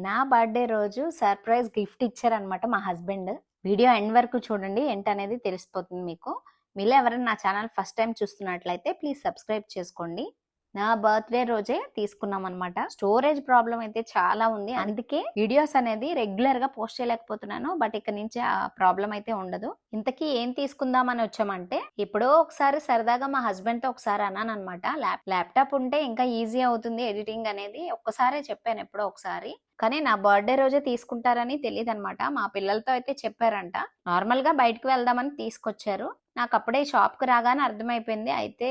నా బర్త్‌డే రోజు surprise gift ఇచ్చారనమాట మా హస్బెండ్. వీడియో ఎండ్ వరకు చూడండి. ఏంటనేది తెలిసిపోతుంది మీకు. మీలో ఎవరైనా నా ఛానల్ ఫస్ట్ టైమ్ చూస్తున్నట్లయితే ప్లీజ్ సబ్స్క్రైబ్ చేసుకోండి. నా బర్త్‌డే రోజే తీసుకున్నామనమాట. స్టోరేజ్ ప్రాబ్లమ్ అయితే చాలా ఉంది. అందుకే వీడియోస్ అనేది రెగ్యులర్‌గా పోస్ట్ చేయలేకపోతున్నాను. బట్ ఇక నుంచి ఆ ప్రాబ్లమ్ అయితే ఉండదు. ఇంతకీ ఏం తీసుకుందామని వచ్చామంటే, ఎప్పుడో ఒకసారి సరదాగా మా హస్బెండ్‌తో ఒకసారి అన్నాననమాట. ల్యాప్‌టాప్ ఉంటే ఇంకా ఈజీ అవుతుంది ఎడిటింగ్ అనేది. ఒక్కసారే చెప్పాను ఎప్పుడో ఒకసారి. కానీ నా బర్త్‌డే రోజే తీసుకుంటారని తెలీదనమాట. మా పిల్లలతో అయితే చెప్పారంట. నార్మల్‌గా బయటికి వెళ్దామని తీసుకొచ్చారు. నాకప్పుడే షాప్‌కి రాగానే అర్థమైపోయింది. అయితే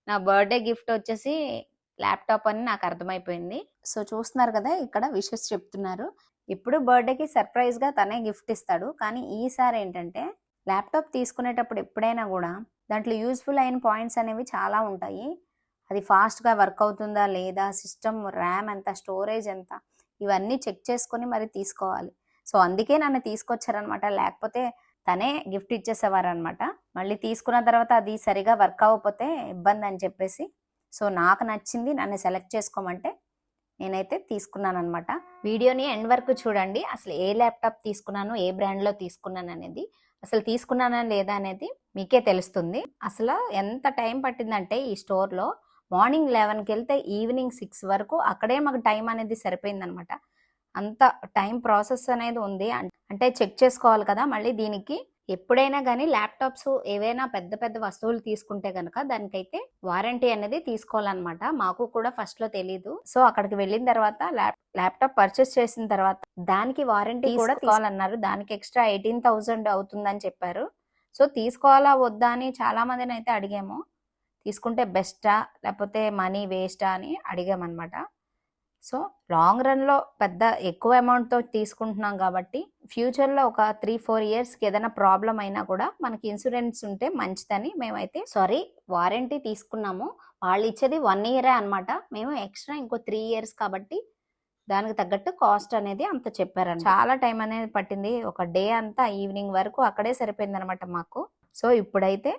నా బర్త్‌డే గిఫ్ట్ వచ్చేసి ల్యాప్‌టాప్ అని నాకు అర్థమైపోయింది. సో, చూస్తున్నారు కదా! ఇక్కడ విషెస్ చెప్తున్నారు. ఎప్పుడు బర్త్‌డేకి సర్ప్రైజ్‌గా తనే గిఫ్ట్ ఇస్తాడు. కానీ ఈసారి ఏంటంటే ల్యాప్‌టాప్ తీసుకునేటప్పుడు ఎప్పుడైనా గూడా దాంట్లో యూజ్‌ఫుల్ అయిన పాయింట్స్ అనేవి చాలా ఉంటాయి. అది ఫాస్ట్‌గా వర్క్ అవుతుందా లేదా? సిస్టమ్ ర్యామ్ ఎంత? స్టోరేజ్ ఎంత? ఇవన్నీ చెక్ చేసుకొని మరి తీసుకోవాలి. సో, అందుకే నన్ను తీసుకొచ్చారనమాట. లేకపోతే తనే గిఫ్ట్ ఇచ్చేసేవారనమాట. మళ్ళీ తీసుకున్న తర్వాత అది సరిగా వర్క్ అవ్వకపోతే ఇబ్బందని చెప్పేసి, సో, నాకు నచ్చింది నన్ను సెలెక్ట్ చేసుకోమంటే నేనైతే తీసుకున్నాననమాట. వీడియోని ఎండ్ వరకు చూడండి. అసలు ఏ ల్యాప్‌టాప్ తీసుకున్నాను, ఏ బ్రాండ్‌లో తీసుకున్నాననేది, అసలు తీసుకున్నానా లేదా అనేది మీకే తెలుస్తుంది. అసలు ఎంత టైం పట్టిందంటే ఈ స్టోర్‌లో మార్నింగ్ 11కెళ్తే ఈవినింగ్ 6 వరకు అక్కడే మాకు టైం అనేది సరిపోయిందనమాట. అంత టైం ప్రాసెస్ అనేది ఉంది. అంటే చెక్ చేసుకోవాలి కదా! మళ్ళీ దీనికి ఎప్పుడైనా గానీ ల్యాప్‌టాప్స్ ఏవైనా పెద్ద పెద్ద వస్తువులు తీసుకుంటే గనక దానికైతే వారంటీ అనేది తీసుకోవాలనమాట. మాకు కూడా ఫస్ట్‌లో తెలీదు. సో, అక్కడికి వెళ్ళిన తర్వాత ల్యాప్‌టాప్ పర్చేస్ చేసిన తర్వాత దానికి వారంటీ కూడా తీసుకోవాలన్నారు. దానికి ఎక్స్‌ట్రా 18,000 అవుతుందని చెప్పారు. సో, తీసుకోవాలా వద్దా అని చాలా మందినైతే అడిగాము. తీసుకుంటే బెస్టా? లేకపోతే మనీ వేస్టా? అని అడిగామనమాట. సో, లాంగ్ రన్‌లో పెద్ద ఎక్కువ అమౌంట్‌తో తీసుకుంటున్నాం కాబట్టి, ఫ్యూచర్‌లో ఒక 3, 4 ఇయర్స్‌కి ఏదైనా ప్రాబ్లమ్ అయినా కూడా మనకి ఇన్సూరెన్స్ ఉంటే మంచిదని మేమైతే వారంటీ తీసుకున్నాము. వాళ్ళిచ్చేది 1 ఇయరే అనమాట. మేము ఎక్స్‌ట్రా ఇంకో 3 ఇయర్స్ కాబట్టి, దానికి తగ్గట్టు కాస్ట్ అనేది అంత చెప్పారనమాట. చాలా టైం అనేది పట్టింది. ఒక డే అంతా ఈవినింగ్ వరకు అక్కడే సరిపోయిందనమాట మాకు. సో, ఇప్పుడైతే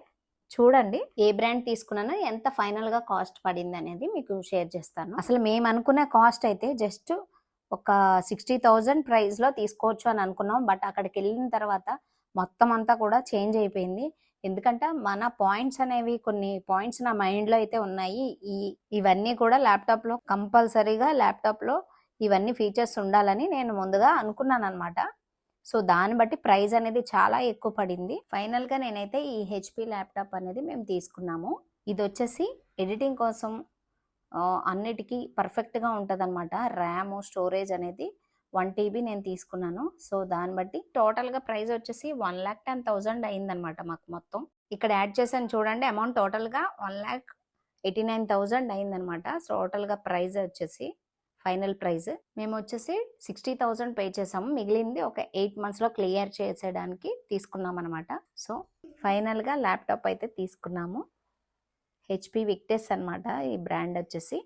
చూడండి ఏ బ్రాండ్ తీసుకున్నానో ఎంత ఫైనల్‌గా కాస్ట్ పడిందనేది మీకు షేర్ చేస్తాను. అసలు మేమనుకున్న కాస్ట్ అయితే జస్ట్ ఒక 60,000 ప్రైస్‌లో తీసుకోవచ్చు అని అనుకున్నాం. బట్ అక్కడికెళ్ళిన తర్వాత మొత్తం అంతా కూడా చేంజ్ అయిపోయింది. ఎందుకంటే మన పాయింట్స్ అనేవి కొన్ని పాయింట్స్ నా మైండ్‌లో అయితే ఉన్నాయి. ఇవన్నీ కూడా ల్యాప్‌టాప్‌లో ఇవన్నీ ఫీచర్స్ ఉండాలని నేను ముందుగా అనుకున్నాననమాట. సో, దాన్ని బట్టి ప్రైస్ అనేది చాలా ఎక్కువ పడింది. ఫైనల్‌గా నేనైతే ఈ హెచ్‌పీ ల్యాప్‌టాప్ అనేది మేము తీసుకున్నాము. ఇదొచ్చేసి ఎడిటింగ్ కోసం అన్నిటికి పర్ఫెక్ట్‌గా ఉంటదనమాట. ర్యాము, స్టోరేజ్ అనేది 1 టీబీ నేను తీసుకున్నాను. సో, దాన్ని బట్టి టోటల్‌గా ప్రైస్ వచ్చేసి 1,10,000 అయిందనమాట మాకు మొత్తం. ఇక్కడ యాడ్ చేశాను చూడండి అమౌంట్ టోటల్‌గా 1,89,000 అయిందనమాట. టోటల్‌గా ప్రైస్ వచ్చేసి ఫైనల్ ప్రైస్. మేమొచ్చేసి 60,000 పే చేసాము. మిగిలింది ఒక 8 మంత్స్‌లో క్లియర్ చేసేయడానికి తీసుకున్నామనమాట. సో, ఫైనల్‌గా ల్యాప్‌టాప్ అయితే తీసుకున్నాము. హెచ్‌పీ విక్టస్ అనమాట ఈ బ్రాండ్ వచ్చేసి.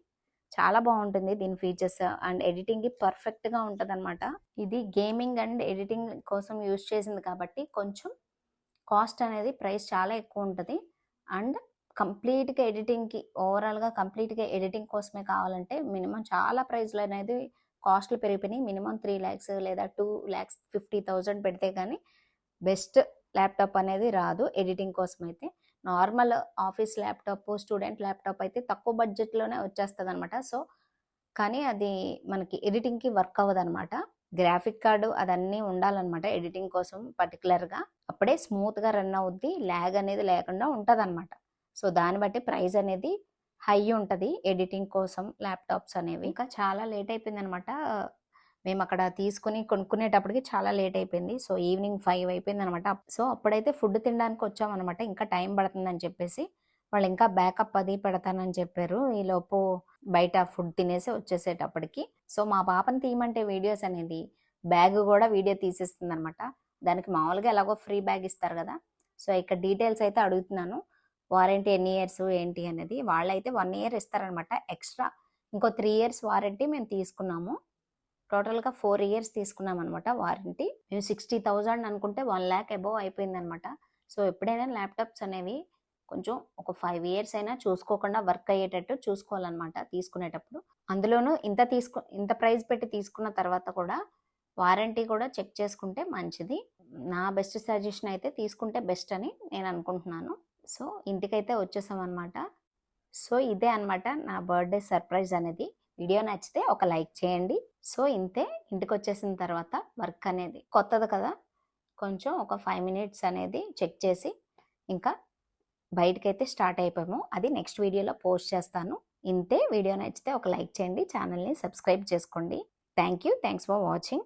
చాలా బావుంటుంది దీని ఫీచర్స్ అండ్ ఎడిటింగ్‌కి పర్ఫెక్ట్‌గా ఉంటదనమాట. ఇది గేమింగ్ అండ్ ఎడిటింగ్ కోసం యూజ్ చేసింది కాబట్టి కొంచెం కాస్ట్ అనేది ప్రైస్ చాలా ఎక్కువుంటది. అండ్ కంప్లీట్‌గా ఎడిటింగ్ కోసమే కావాలంటే మినిమమ్ చాలా ప్రైస్‌లనేది కాస్ట్‌లు పెరిగిపోయినాయి. మినిమమ్ 3,00,000 లేదా 2,50,000 పెడితే గానీ బెస్ట్ ల్యాప్‌టాప్ అనేది రాదు ఎడిటింగ్ కోసమైతే. Normal office laptop, student laptop అయితే తక్కువ బడ్జెట్‌లోనే వచ్చేస్తదనమాట. సో, కానీ అది మనకి ఎడిటింగ్‌కి వర్క్ అవ్వదనమాట. గ్రాఫిక్ కార్డ్ అదన్నీ ఉండాలనమాట ఎడిటింగ్ కోసం పర్టిక్యులర్‌గా. అప్పుడే స్మూత్‌గా రన్ అవుద్ది. ల్యాగ్ అనేది లేకుండా ఉంటదనమాట. సో, దాన్ని బట్టి ప్రైస్ అనేది హై ఉంటది ఎడిటింగ్ కోసం ల్యాప్‌టాప్స్ అనేవి. ఇంకా చాలా లేట్ అయిపోయిందనమాట. మేమక్కడ తీసుకొని కొనుక్కునేటప్పటికి చాలా లేట్ అయిపోయింది. సో, ఈవినింగ్ 5 అయిపోయిందనమాట. సో, అప్పుడైతే ఫుడ్ తినడానికి వచ్చామనమాట. ఇంకా టైం పడుతుందని చెప్పేసి, వాళ్ళింకా బ్యాకప్ అది పెడతానని చెప్పారు. ఈలోపు బయట ఫుడ్ తినేసి వచ్చేసేటప్పటికి. సో, మా పాపని తీయమంటే వీడియోస్ అనేది బ్యాగ్ గూడా వీడియో తీసేస్తుందనమాట. దానికి మామూలుగా ఎలాగో ఫ్రీ బ్యాగ్ ఇస్తారు గదా! సో, ఇక్కడ డీటెయిల్స్ అయితే అడుగుతున్నాను. వారంటీ ఎన్ని ఇయర్స్ ఏంటి అనేది. వాళ్ళైతే 1 ఇయర్ ఇస్తారనమాట. ఎక్స్‌ట్రా ఇంకో 3 ఇయర్స్ వారంటీ మేము తీసుకున్నాము. టోటల్‌గా 4 ఇయర్స్ తీసుకున్నామనమాట వారంటీ. మేము 60,000 అనుకుంటే 1,00,000 అబోవ్ అయిపోయిందనమాట. సో, ఎప్పుడైనా ల్యాప్‌టాప్స్ అనేవి కొంచెం ఒక 5 ఇయర్స్ అయినా చూసుకోకుండా వర్క్ అయ్యేటట్టు చూసుకోవాలన్నమాట తీసుకునేటప్పుడు. అందులోనూ ఇంత ప్రైస్ పెట్టి తీసుకున్న తర్వాత కూడా వారంటీ కూడా చెక్ చేసుకుంటే మంచిది. నా బెస్ట్ సజెషన్ అయితే తీసుకుంటే బెస్ట్ అని నేను అనుకుంటున్నాను. సో ఇంటికైతే వచ్చేసామన్నమాట. సో ఇదే అన్నమాట నా బర్త్డే సర్ప్రైజ్ అనేది. వీడియో నచ్చితే ఒక లైక్ చేయండి. సో ఇంతే, ఇంటికి వచ్చేసిన తర్వాత వర్క్ అనేది కొత్తది కదా, కొంచెం ఒక 5 మినిట్స్ అనేది చెక్ చేసి ఇంకా బయటకైతే స్టార్ట్ అయిపోయాము. అది నెక్స్ట్ వీడియోలో పోస్ట్ చేస్తాను. ఇంతే, వీడియో నచ్చితే ఒక లైక్ చేయండి, ఛానల్ని సబ్స్క్రైబ్ చేసుకోండి. Thanks for watching.